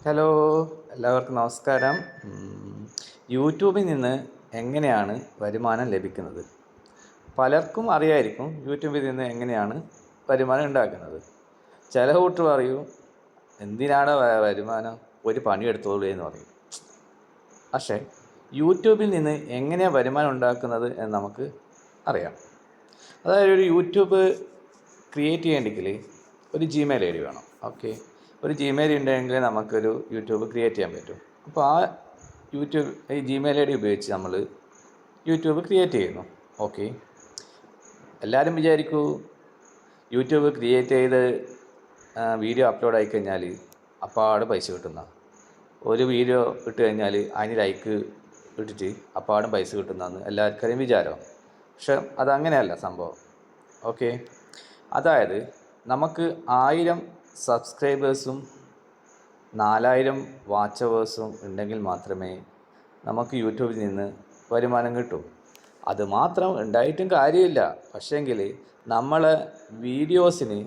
Hello, എല്ലാവർക്കും നമസ്കാരം. യൂട്യൂബിൽ നിന്ന് എങ്ങനെയാണ് വരുമാനം ലഭിക്കുന്നത്? പലർക്കും അറിയായിരിക്കും യൂട്യൂബിൽ നിന്ന് എങ്ങനെയാണ് വരുമാനം ഉണ്ടാക്കുന്നത്. ചില കൂട്ടർ പറയും, എന്തിനാണ് വരുമാനം, ഒരു പണിയെടുത്തോളൂ എന്ന് പറയും. പക്ഷേ യൂട്യൂബിൽ നിന്ന് എങ്ങനെയാണ് വരുമാനം ഉണ്ടാക്കുന്നത് എന്ന് നമുക്ക് അറിയാം. അതായത് ഒരു യൂട്യൂബ് ക്രിയേറ്റ് ചെയ്യണമെങ്കിൽ ഒരു ജിമെയിൽ ഐ ഡി വേണം. ഓക്കെ, ഒരു ജിമെയിൽ ഉണ്ടെങ്കിൽ നമുക്കൊരു യൂട്യൂബ് ക്രിയേറ്റ് ചെയ്യാൻ പറ്റും. അപ്പോൾ ഈ ജിമെയിൽ ഐ ഡി ഉപയോഗിച്ച് നമ്മൾ യൂട്യൂബ് ക്രിയേറ്റ് ചെയ്യുന്നു. ഓക്കെ, എല്ലാവരും വിചാരിക്കൂ യൂട്യൂബ് ക്രിയേറ്റ് ചെയ്ത് വീഡിയോ അപ്ലോഡ് ആയിക്കഴിഞ്ഞാൽ അപ്പാട് പൈസ കിട്ടുന്ന, ഒരു വീഡിയോ ഇട്ട് കഴിഞ്ഞാൽ അതിന് ലൈക്ക് ഇട്ടിട്ട് അപ്പാടും പൈസ കിട്ടുന്നതെന്ന് എല്ലാവർക്കും വിചാരം. പക്ഷെ അതങ്ങനെയല്ല സംഭവം. ഓക്കെ, അതായത് നമുക്ക് 1000 സബ്സ്ക്രൈബേഴ്സും 4000 വാച്ച് അവേഴ്സും ഉണ്ടെങ്കിൽ മാത്രമേ നമുക്ക് യൂട്യൂബിൽ നിന്ന് വരുമാനം കിട്ടൂ. അത് മാത്രം ഉണ്ടായിട്ടും കാര്യമില്ല. പക്ഷേങ്കിൽ നമ്മളെ വീഡിയോസിന്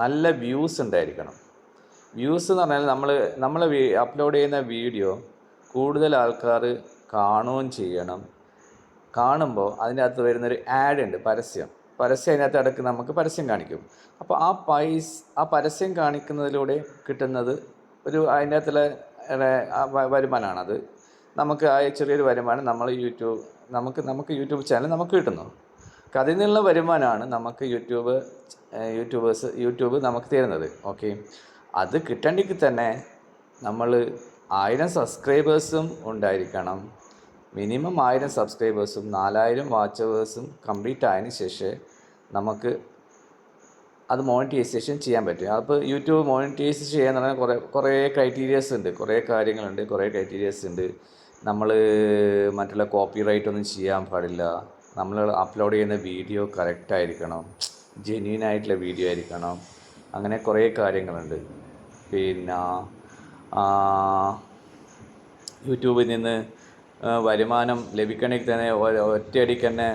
നല്ല വ്യൂസ് ഉണ്ടായിരിക്കണം. വ്യൂസ് എന്ന് പറഞ്ഞാൽ നമ്മൾ അപ്ലോഡ് ചെയ്യുന്ന വീഡിയോ കൂടുതൽ ആൾക്കാർ കാണുകയും ചെയ്യണം. കാണുമ്പോൾ അതിൻ്റെ അകത്ത് വരുന്നൊരു ആഡ് ഉണ്ട്, പരസ്യം അതിനകത്ത് ഇടയ്ക്ക് നമുക്ക് പരസ്യം കാണിക്കും. അപ്പോൾ ആ പരസ്യം കാണിക്കുന്നതിലൂടെ കിട്ടുന്നത് അതിൻ്റെ അകത്തുള്ള വരുമാനമാണത്. നമുക്ക് ആ ചെറിയൊരു വരുമാനം നമുക്ക് യൂട്യൂബ് ചാനൽ നമുക്ക് കിട്ടുന്നു. അതിൽ നിന്നുള്ള വരുമാനമാണ് നമുക്ക് യൂട്യൂബ് നമുക്ക് തരുന്നത്. ഓക്കെ, അത് കിട്ടണമെങ്കിൽ തന്നെ നമ്മൾ 1000 സബ്സ്ക്രൈബേഴ്സും ഉണ്ടായിരിക്കണം. മിനിമം 1000 സബ്സ്ക്രൈബേഴ്സും 4000 വാച്ച് അവേഴ്സും കംപ്ലീറ്റ് ആയതിന് ശേഷം നമുക്ക് അത് മോണിറ്റൈസേഷൻ ചെയ്യാൻ പറ്റും. അപ്പോൾ യൂട്യൂബ് മോണിറ്റൈസ് ചെയ്യാൻ പറഞ്ഞാൽ കുറേ ക്രൈറ്റീരിയസ് ഉണ്ട്, കുറേ കാര്യങ്ങളുണ്ട്, കുറേ ക്രൈറ്റീരിയസ് ഉണ്ട്. നമ്മൾ മറ്റുള്ള കോപ്പിറൈറ്റ് ഒന്നും ചെയ്യാൻ പാടില്ല. നമ്മൾ അപ്ലോഡ് ചെയ്യുന്ന വീഡിയോ കറക്റ്റായിരിക്കണം, ജെന്യൂൻ ആയിട്ടുള്ള വീഡിയോ ആയിരിക്കണം. അങ്ങനെ കുറേ കാര്യങ്ങളുണ്ട്. പിന്നെ യൂട്യൂബിൽ നിന്ന് വരുമാനം ലഭിക്കണമെങ്കിൽ തന്നെ ഒറ്റയടിക്ക് തന്നെ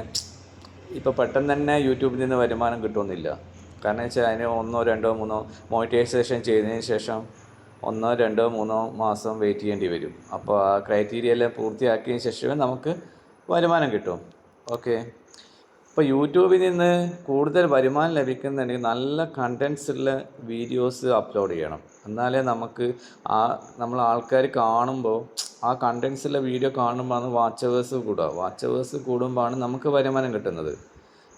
ഇപ്പോൾ പെട്ടെന്ന് തന്നെ യൂട്യൂബിൽ നിന്ന് വരുമാനം കിട്ടുമെന്നില്ല. കാരണം വെച്ചാൽ അതിന് 1, 2, 3 മോണിറ്റൈസേഷൻ ചെയ്തതിന് ശേഷം 1, 2, 3 മാസം വെയിറ്റ് ചെയ്യേണ്ടി വരും. അപ്പോൾ ആ ക്രൈറ്റീരിയ എല്ലാം പൂർത്തിയാക്കിയതിന് ശേഷമേ നമുക്ക് വരുമാനം കിട്ടും. ഓക്കെ, ഇപ്പോൾ യൂട്യൂബിൽ നിന്ന് കൂടുതൽ വരുമാനം ലഭിക്കുന്നുണ്ടെങ്കിൽ നല്ല കണ്ടൻസ് ഉള്ള വീഡിയോസ് അപ്ലോഡ് ചെയ്യണം. എന്നാലേ നമുക്ക് നമ്മൾ ആൾക്കാർ കാണുമ്പോൾ ആ കണ്ടൻസുള്ള വീഡിയോ കാണുമ്പോഴാണ് വാച്ച് അവേഴ്സ് കൂടുമ്പോഴാണ് നമുക്ക് വരുമാനം കിട്ടുന്നത്.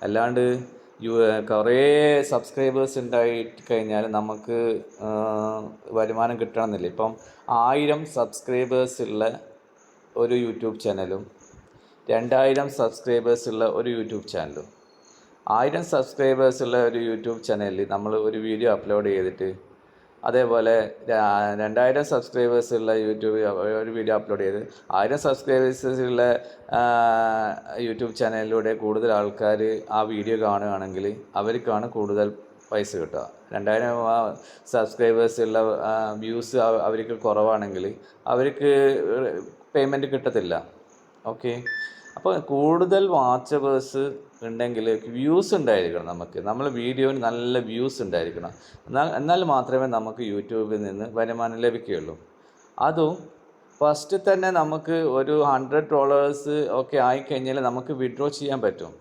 അല്ലാണ്ട് കുറേ സബ്സ്ക്രൈബേഴ്സ് ഉണ്ടായിട്ട് കഴിഞ്ഞാൽ നമുക്ക് വരുമാനം കിട്ടണമെന്നില്ല. ഇപ്പം 1000 സബ്സ്ക്രൈബേഴ്സ് ഉള്ള ഒരു യൂട്യൂബ് ചാനലും 2000 സബ്സ്ക്രൈബേഴ്സ് ഉള്ള ഒരു യൂട്യൂബ് ചാനലും 1000 സബ്സ്ക്രൈബേഴ്സ് ഉള്ള ഒരു യൂട്യൂബ് ചാനലിൽ നമ്മൾ ഒരു വീഡിയോ അപ്ലോഡ് ചെയ്തിട്ട്, അതേപോലെ 2000 സബ്സ്ക്രൈബേഴ്സ് ഉള്ള യൂട്യൂബ് ഒരു വീഡിയോ അപ്ലോഡ് ചെയ്ത് 1000 സബ്സ്ക്രൈബേഴ്സ് ഉള്ള യൂട്യൂബ് ചാനലിലൂടെ കൂടുതൽ ആൾക്കാർ ആ വീഡിയോ കാണുകയാണെങ്കിൽ അവർക്കാണ് കൂടുതൽ പൈസ കിട്ടുക. 2000 സബ്സ്ക്രൈബേഴ്സ് ഉള്ള വ്യൂസ് അവർക്ക് കുറവാണെങ്കിൽ അവർക്ക് പേയ്മെൻറ്റ് കിട്ടത്തില്ല. ഓക്കെ, അപ്പോൾ കൂടുതൽ വാച്ച് അവേഴ്സ് ഉണ്ടെങ്കിൽ വ്യൂസ് ഉണ്ടായിരിക്കണം. നമ്മൾ വീഡിയോന് നല്ല വ്യൂസ് ഉണ്ടായിരിക്കണം. എന്നാൽ മാത്രമേ നമുക്ക് യൂട്യൂബിൽ നിന്ന് വരുമാനം ലഭിക്കുകയുള്ളൂ. അതും ഫസ്റ്റ് തന്നെ നമുക്ക് ഒരു $100 ഒക്കെ ആയിക്കഴിഞ്ഞാൽ നമുക്ക് വിഡ്രോ ചെയ്യാൻ പറ്റും.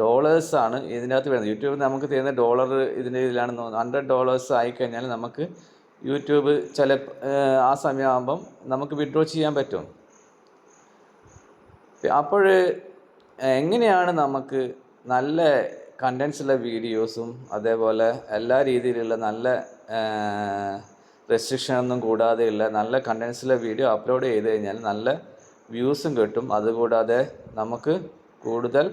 ഡോളേഴ്സാണ് ഇതിനകത്ത് വരുന്നത്. യൂട്യൂബ് നമുക്ക് തരുന്ന ഡോളർ ഇതിൻ്റെ ഇതിലാണ്. $100 ആയിക്കഴിഞ്ഞാൽ നമുക്ക് യൂട്യൂബ് ആ സമയമാകുമ്പം നമുക്ക് വിഡ്രോ ചെയ്യാൻ പറ്റും. അപ്പോൾ എങ്ങനെയാണ് നമുക്ക് നല്ല കണ്ടൻസുള്ള വീഡിയോസും അതേപോലെ എല്ലാ രീതിയിലുള്ള നല്ല റെസ്ട്രിക്ഷനൊന്നും കൂടാതെയുള്ള നല്ല കണ്ടൻസുള്ള വീഡിയോ അപ്ലോഡ് ചെയ്ത് കഴിഞ്ഞാൽ നല്ല വ്യൂസും കിട്ടും. അതുകൂടാതെ നമുക്ക് കൂടുതൽ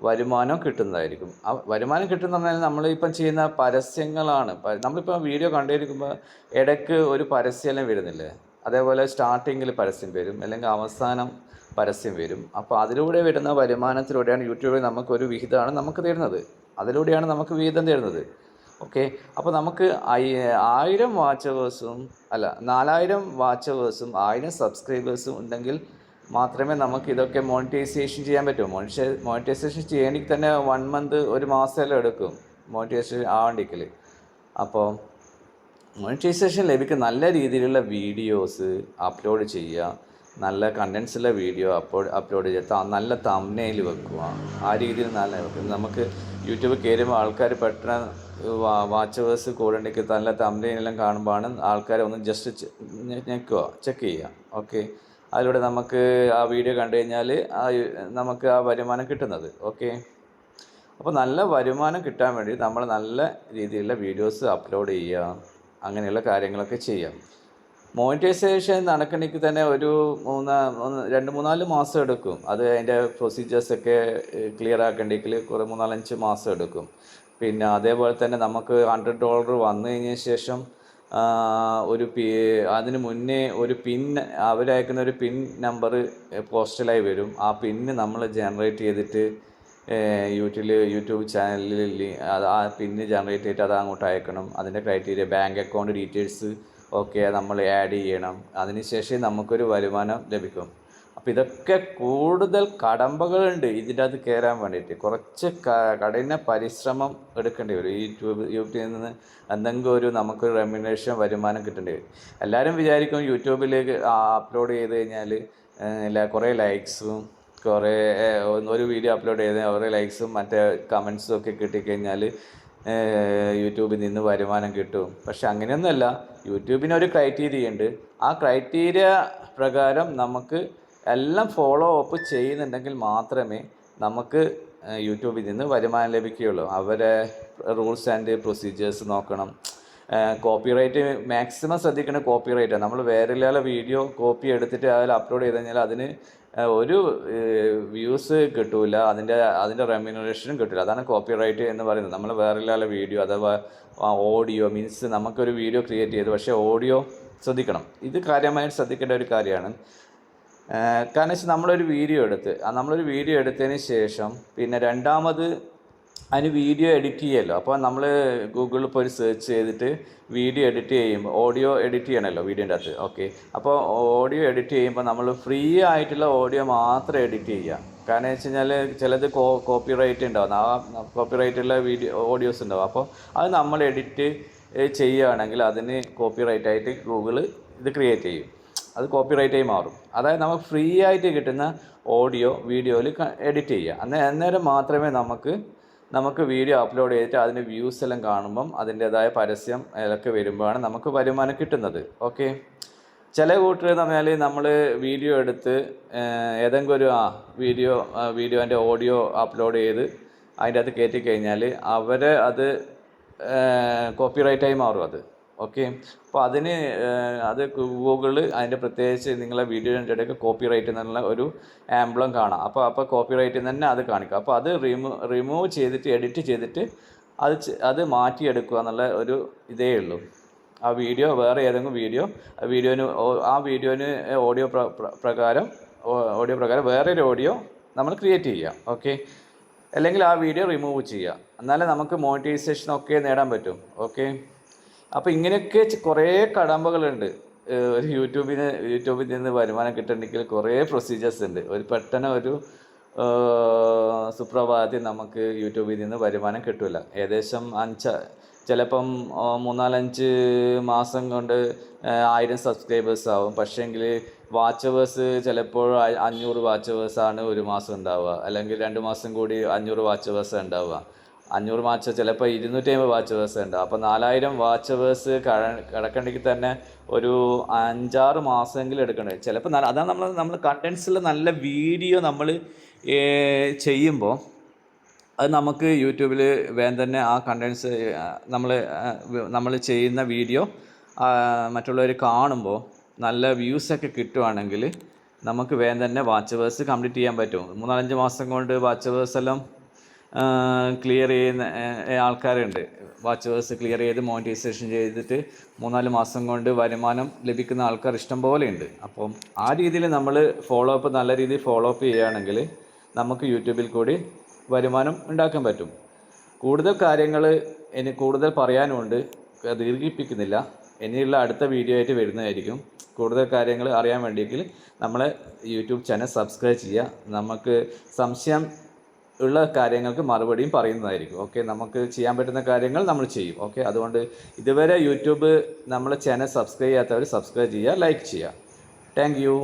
വരുമാനം കിട്ടുന്നതായിരിക്കും. ആ വരുമാനം കിട്ടുന്ന പറഞ്ഞാൽ നമ്മളിപ്പം ചെയ്യുന്ന പരസ്യങ്ങളാണ്. നമ്മളിപ്പോൾ വീഡിയോ കണ്ടിരിക്കുമ്പോൾ ഇടയ്ക്ക് ഒരു പരസ്യമെല്ലാം വരുന്നില്ലേ, അതേപോലെ സ്റ്റാർട്ടിങ്ങിൽ പരസ്യം വരും, അല്ലെങ്കിൽ അവസാനം പരസ്യം വരും. അപ്പോൾ അതിലൂടെ വരുന്ന വരുമാനത്തിലൂടെയാണ് യൂട്യൂബിൽ നമുക്കൊരു വിഹിതമാണ് നമുക്ക് തരുന്നത്. അതിലൂടെയാണ് നമുക്ക് വിഹിതം തരുന്നത്. ഓക്കെ, അപ്പോൾ നമുക്ക് 4000 വാച്ച് സബ്സ്ക്രൈബേഴ്സും ഉണ്ടെങ്കിൽ മാത്രമേ നമുക്ക് ഇതൊക്കെ മോണിറ്റൈസേഷൻ ചെയ്യാൻ പറ്റൂ. മോണിറ്റൈസേഷൻ ചെയ്യണമെങ്കിൽ തന്നെ 1 മന്ത്, ഒരു മാസമെല്ലാം എടുക്കും മോണിറ്റൈസേഷൻ ആവണ്ടെങ്കിൽ. അപ്പോൾ മോണിറ്റൈസേഷൻ ലഭിക്കുന്ന നല്ല രീതിയിലുള്ള വീഡിയോസ് അപ്ലോഡ് ചെയ്യുക, നല്ല കണ്ടൻസുള്ള വീഡിയോ അപ്ലോഡ് ചെയ്യുക, നല്ല തംബ്നെയിൽ വെക്കുക. ആ രീതിയിൽ നല്ല വെക്കുക. നമുക്ക് യൂട്യൂബ് കയറുമ്പോൾ ആൾക്കാർ പെട്ടെന്ന് വാച്ചവേഴ്സ് കൂടേണ്ടിക്ക് നല്ല തംബ്നെയിലെല്ലാം കാണുമ്പോഴാണ് ആൾക്കാരെ ഒന്ന് ജസ്റ്റ് ഞെക്കുക, ചെക്ക് ചെയ്യുക. ഓക്കെ, അതിലൂടെ നമുക്ക് ആ വീഡിയോ കണ്ടു കഴിഞ്ഞാൽ നമുക്ക് ആ വരുമാനം കിട്ടുന്നത്. ഓക്കെ, അപ്പോൾ നല്ല വരുമാനം കിട്ടാൻ വേണ്ടി നമ്മൾ നല്ല രീതിയിലുള്ള വീഡിയോസ് അപ്ലോഡ് ചെയ്യുക, അങ്ങനെയുള്ള കാര്യങ്ങളൊക്കെ ചെയ്യാം. മോണിറ്റൈസേഷൻ നടക്കണമെങ്കിൽ തന്നെ ഒരു 2-3-4 മാസം എടുക്കും. അത് അതിൻ്റെ പ്രൊസീജിയേഴ്സൊക്കെ ക്ലിയർ ആക്കണമെങ്കിൽ കുറേ 3-4-5 മാസം എടുക്കും. പിന്നെ അതേപോലെ തന്നെ നമുക്ക് $100 വന്നു കഴിഞ്ഞ ശേഷം അതിന് മുന്നേ ഒരു പിൻ, അവരയക്കുന്ന ഒരു പിൻ നമ്പർ പോസ്റ്റലായി വരും. ആ പിന്ന് നമ്മൾ ജനറേറ്റ് ചെയ്തിട്ട് യൂട്യൂബ് ചാനലിൽ ആ പിന്ന് ജനറേറ്റ് ചെയ്തിട്ട് അത് അങ്ങോട്ട് അയക്കണം. അതിൻ്റെ ക്രൈറ്റീരിയ ബാങ്ക് അക്കൗണ്ട് ഡീറ്റെയിൽസ് ഒക്കെ നമ്മൾ ആഡ് ചെയ്യണം. അതിനുശേഷം നമുക്കൊരു വരുമാനം ലഭിക്കും. അപ്പോൾ ഇതൊക്കെ കൂടുതൽ കടമ്പകളുണ്ട് ഇതിൻ്റെ അകത്ത് കയറാൻ വേണ്ടിയിട്ട്. കുറച്ച് കഠിന പരിശ്രമം എടുക്കേണ്ടി വരും. യൂട്യൂബിൽ നിന്ന് എന്തെങ്കിലും നമുക്കൊരു റെമ്യൂണറേഷൻ വരുമാനം കിട്ടേണ്ടി വരും. എല്ലാവരും വിചാരിക്കും യൂട്യൂബിലേക്ക് അപ്ലോഡ് ചെയ്ത് കഴിഞ്ഞാൽ കുറേ ലൈക്സും ഒരു വീഡിയോ അപ്ലോഡ് ചെയ്ത് കുറേ ലൈക്സും മറ്റേ കമൻസും ഒക്കെ കിട്ടിക്കഴിഞ്ഞാൽ യൂട്യൂബിൽ നിന്ന് വരുമാനം കിട്ടും. പക്ഷെ അങ്ങനെയൊന്നുമല്ല. യൂട്യൂബിനൊരു ക്രൈറ്റീരിയ ഉണ്ട്. ആ ക്രൈറ്റീരിയ പ്രകാരം നമുക്ക് എല്ലാം ഫോളോ അപ്പ് ചെയ്യുന്നുണ്ടെങ്കിൽ മാത്രമേ നമുക്ക് യൂട്യൂബിൽ നിന്ന് വരുമാനം ലഭിക്കുകയുള്ളൂ. അവരെ റൂൾസ് ആൻഡ് പ്രൊസീജിയേഴ്സ് നോക്കണം. കോപ്പിറൈറ്റ് മാക്സിമം ശ്രദ്ധിക്കണം. കോപ്പിറൈറ്റാണ്. നമ്മൾ വേറെ വീഡിയോ കോപ്പി എടുത്തിട്ട് അതിൽ അപ്ലോഡ് ചെയ്ത് കഴിഞ്ഞാൽ അതിന് ഒരു വ്യൂസ് കിട്ടില്ല, അതിൻ്റെ റെമ്യൂണറേഷനും കിട്ടില്ല. അതാണ് കോപ്പിറൈറ്റ് എന്ന് പറയുന്നത്. നമ്മൾ വേറെ വീഡിയോ അഥവാ ഓഡിയോ മീൻസ് നമുക്കൊരു വീഡിയോ ക്രിയേറ്റ് ചെയ്തു, പക്ഷേ ഓഡിയോ ശ്രദ്ധിക്കണം. ഇത് കാര്യമായിട്ട് ശ്രദ്ധിക്കേണ്ട ഒരു കാര്യമാണ്. കാരണം വെച്ചാൽ നമ്മളൊരു വീഡിയോ എടുത്തതിന് ശേഷം പിന്നെ രണ്ടാമത് അതിന് വീഡിയോ എഡിറ്റ് ചെയ്യുമല്ലോ. അപ്പോൾ നമ്മൾ ഗൂഗിളിൽ പോയി സെർച്ച് ചെയ്തിട്ട് വീഡിയോ എഡിറ്റ് ചെയ്യുമ്പോൾ ഓഡിയോ എഡിറ്റ് ചെയ്യണമല്ലോ വീഡിയോൻ്റെ അകത്ത്. ഓക്കെ, അപ്പോൾ ഓഡിയോ എഡിറ്റ് ചെയ്യുമ്പോൾ നമ്മൾ ഫ്രീ ആയിട്ടുള്ള ഓഡിയോ മാത്രം എഡിറ്റ് ചെയ്യുക. കാരണം വെച്ച് കഴിഞ്ഞാൽ ചിലത് കോപ്പിറൈറ്റ് ഉണ്ടാവും, ആ കോപ്പിറൈറ്റുള്ള ഓഡിയോസ് ഉണ്ടാവും. അപ്പോൾ അത് നമ്മൾ എഡിറ്റ് ചെയ്യുകയാണെങ്കിൽ അതിന് കോപ്പിറൈറ്റായിട്ട് ഗൂഗിൾ ഇത് ക്രിയേറ്റ് ചെയ്യും. അത് കോപ്പിറൈറ്റായി മാറും. അതായത് നമുക്ക് ഫ്രീ ആയിട്ട് കിട്ടുന്ന ഓഡിയോ വീഡിയോയിൽ എഡിറ്റ് ചെയ്യുക. അന്നേരം മാത്രമേ നമുക്ക് വീഡിയോ അപ്ലോഡ് ചെയ്തിട്ട് അതിന് വ്യൂസ് എല്ലാം കാണുമ്പം അതിൻ്റേതായ പരസ്യം ഇതൊക്കെ വരുമ്പോഴാണ് നമുക്ക് വരുമാനം കിട്ടുന്നത്. ഓക്കെ, ചില കൂട്ടർ എന്ന് പറഞ്ഞാൽ നമ്മൾ വീഡിയോ എടുത്ത് ഏതെങ്കിലും ഒരു വീഡിയോൻ്റെ ഓഡിയോ അപ്ലോഡ് ചെയ്ത് അതിൻ്റെ അകത്ത് കയറ്റി കഴിഞ്ഞാൽ അത് കോപ്പിറൈറ്റായി മാറും അത്. ഓക്കെ, അപ്പോൾ അത് ഗൂഗിളിൽ അതിൻ്റെ പ്രത്യേകിച്ച് നിങ്ങളെ വീഡിയോൻ്റെ ഇടയ്ക്ക് കോപ്പിറൈറ്റ് എന്നുള്ള ഒരു ആംബ്ലം കാണാം. അപ്പോൾ കോപ്പിറൈറ്റ് തന്നെ അത് കാണിക്കും. അപ്പോൾ അത് റിമൂവ് ചെയ്തിട്ട് എഡിറ്റ് ചെയ്തിട്ട് അത് മാറ്റിയെടുക്കുക എന്നുള്ള ഒരു ഇതേ ഉള്ളൂ. ആ വീഡിയോ വേറെ ഏതെങ്കിലും വീഡിയോന് ഓഡിയോ പ്രകാരം വേറൊരു ഓഡിയോ നമ്മൾ ക്രിയേറ്റ് ചെയ്യുക. ഓക്കെ, അല്ലെങ്കിൽ ആ വീഡിയോ റിമൂവ് ചെയ്യുക. എന്നാലേ നമുക്ക് മോണിറ്റൈസേഷൻ ഒക്കെ നേടാൻ പറ്റും. ഓക്കെ, അപ്പോൾ ഇങ്ങനെയൊക്കെ കുറേ കടമ്പകളുണ്ട്. ഒരു യൂട്യൂബിൽ നിന്ന് വരുമാനം കിട്ടണമെങ്കിൽ കുറേ പ്രൊസീജിയേഴ്സ് ഉണ്ട്. പെട്ടെന്ന് ഒരു സുപ്രഭാതത്തിൽ നമുക്ക് യൂട്യൂബിൽ നിന്ന് വരുമാനം കിട്ടില്ല. ഏകദേശം ചിലപ്പം 3-4-5 മാസം കൊണ്ട് 1000 സബ്സ്ക്രൈബേഴ്സ് ആവും. പക്ഷേങ്കിൽ വാച്ചവേഴ്സ് ചിലപ്പോൾ 500 വാച്ചവേഴ്സാണ് ഒരു മാസം ഉണ്ടാവുക, അല്ലെങ്കിൽ 2 മാസം കൂടി 500 വാച്ചവേഴ്സ് ഉണ്ടാവുക. 500 വാച്ച് ചിലപ്പോൾ 250 വാച്ചവേഴ്സ് ഉണ്ടാവും. അപ്പോൾ 4000 വാച്ചവേഴ്സ് കിടക്കണമെങ്കിൽ തന്നെ ഒരു 5-6 മാസമെങ്കിലും എടുക്കേണ്ടി വരും. ചിലപ്പോൾ അതാണ് നമ്മൾ കണ്ടൻസിൽ നല്ല വീഡിയോ നമ്മൾ ചെയ്യുമ്പോൾ അത് നമുക്ക് യൂട്യൂബിൽ വേഗം തന്നെ ആ കണ്ടൻസ് നമ്മൾ ചെയ്യുന്ന വീഡിയോ മറ്റുള്ളവർ കാണുമ്പോൾ നല്ല വ്യൂസൊക്കെ കിട്ടുവാണെങ്കിൽ നമുക്ക് വേഗം തന്നെ വാച്ചവേഴ്സ് കംപ്ലീറ്റ് ചെയ്യാൻ പറ്റും. 3-5 മാസം കൊണ്ട് വാച്ചവേഴ്സ് എല്ലാം ക്ലിയർ ചെയ്യുന്ന ആൾക്കാരുണ്ട്. വാച്ചവേഴ്സ് ക്ലിയർ ചെയ്ത് മോണിറ്റൈസേഷൻ ചെയ്തിട്ട് 3-4 മാസം കൊണ്ട് വരുമാനം ലഭിക്കുന്ന ആൾക്കാർ ഇഷ്ടം പോലെ ഉണ്ട്. അപ്പം ആ രീതിയിൽ നമ്മൾ നല്ല രീതിയിൽ ഫോളോ അപ്പ് ചെയ്യുകയാണെങ്കിൽ നമുക്ക് യൂട്യൂബിൽ കൂടി വരുമാനം ഉണ്ടാക്കാൻ പറ്റും. കൂടുതൽ കാര്യങ്ങൾ ഇനി കൂടുതൽ പറയാനുമുണ്ട്, ദീർഘിപ്പിക്കുന്നില്ല. ഇനിയുള്ള അടുത്ത വീഡിയോ ആയിട്ട് വരുന്നതായിരിക്കും. കൂടുതൽ കാര്യങ്ങൾ അറിയാൻ വേണ്ടിയെങ്കിൽ നമ്മളെ യൂട്യൂബ് ചാനൽ സബ്സ്ക്രൈബ് ചെയ്യുക. നമുക്ക് സംശയം ഉള്ള കാര്യങ്ങൾക്ക് മറുപടിയും പറയുന്നതായിരിക്കും. ഓക്കെ, നമുക്ക് ചെയ്യാൻ പറ്റുന്ന കാര്യങ്ങൾ നമ്മൾ ചെയ്യും. ഓക്കെ, അതുകൊണ്ട് ഇതുവരെ യൂട്യൂബ് നമ്മളെ ചാനൽ സബ്സ്ക്രൈബ് ചെയ്യാത്തവർ സബ്സ്ക്രൈബ് ചെയ്യുക, ലൈക്ക് ചെയ്യുക. Thank you.